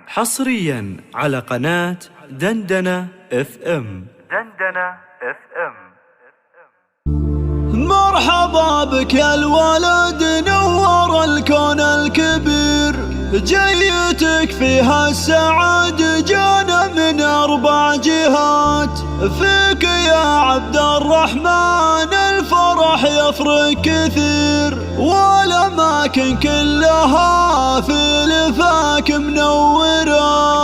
حصريا على قناة دندنة اف ام. مرحبا بك يا الولد، نور الكون الكبير، جيتك فيها السعادة جانا من 4 جهات، فيك يا عبد الرحمن الفرح يفرق كثير، والأماكن كلها في لفاك منورات.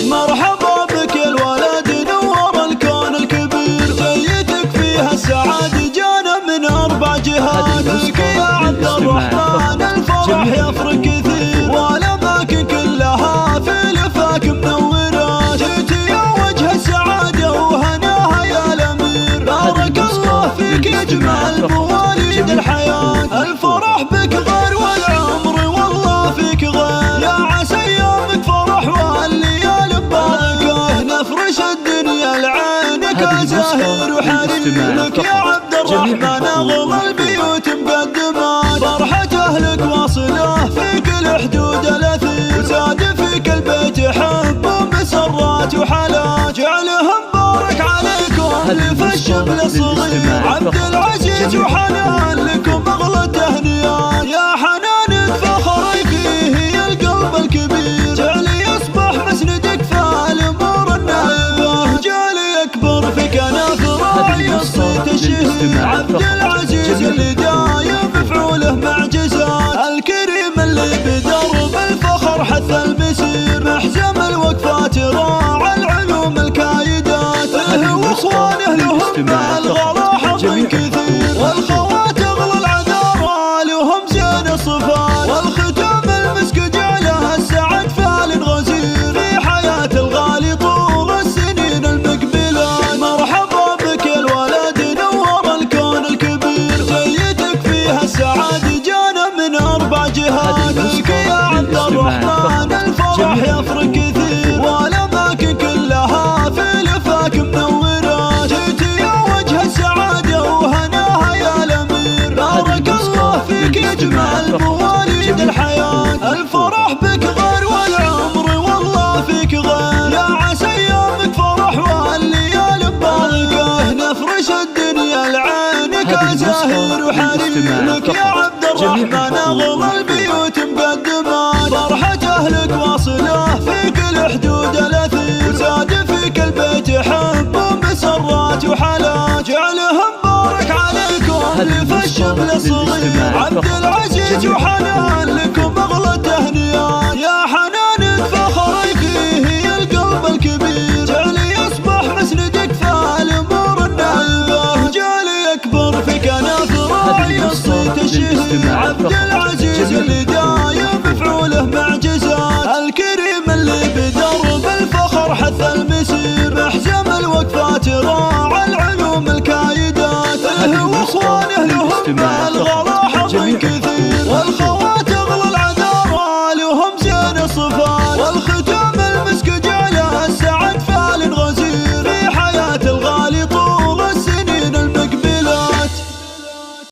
مرحبا بك يا الولد، نور الكون الكبير، جيتك فيها السعادة جانا من 4 جهات، فيك يا عبد الرحمن الفرح يفرق كثير، والأماكن كلها في لفاك منورات، جيت يا وجه السعادة وهناها يا الأمير، بارك الله فيك يجمع المواليد الحياة، الفرح بك غير والعمر والله فيك غير، يا عسى ايامك فرح والليالي ببركة، نفرش الدنيا لعينك زاهر وحرير، لك يا عبد الرحمن اغلى البيوت مقدمات، فرحة اهلك واصله في كل حدود الاثير، وزاد فيك البيت حب ومسرات وحالات، جعلهم بارك عليكم لف الشبل الصغير، عبد العزيز وحنان لكم اغلى التهنئات، يا حنان فخري فيه القلب الكبير، جعلي يصبح مسندك في الامور النائبه، جعلي يكبر في كنف راعي الصيت الشهير، عبد العزيز اللي دايم بفعوله معجزات، الكريم اللي بدرب الفخر حث المسير، محزم الوقفات راعى العلوم الكايدات، له واخوانه لهم مع الغلا حظ كثير، والخوات اغلى العذارى لهم زين الصفات، والختام المسك جعله السعد فال غزير، في حياة الغالي طول السنين المقبلات، مرحبا بك يا الولد نور الكون الكبير، جيتك فيها السعادة جانا من 4 جهات، فيك يا عبد الرحمن الفرح يفرق كثير، والأماكن كلها في لفاك منورات، جيت يا وجه السعادة وهناها يا الأمير، بارك الله فيك يجمع المواليد الحياة، الفرح بك غير والعمر والله فيك غير، يا عسى ايامك فرح والليالي ببركة، نفرش الدنيا لعينك زاهر وحرير، لك يا عبد الرحمن اغلى البيوت مقدمات، فرحة اهلك واصله في كل حدود الاثير، وزاد فيك البيت حب ومسرات وحالات، جعلهم بارك عليكم لف الشبل الصغير، عبد العزيز وحنان لكم اغلى التهنئات، يا حنان فخري فيه القلب الكبير، جعلي يصبح مسندك في الامور النائبه، جعلي يكبر في كنف راعي الصيت الشهير، عبد العزيز اللي دايم بفعوله معجزات، الكريم اللي بدرب الفخر حث المسير،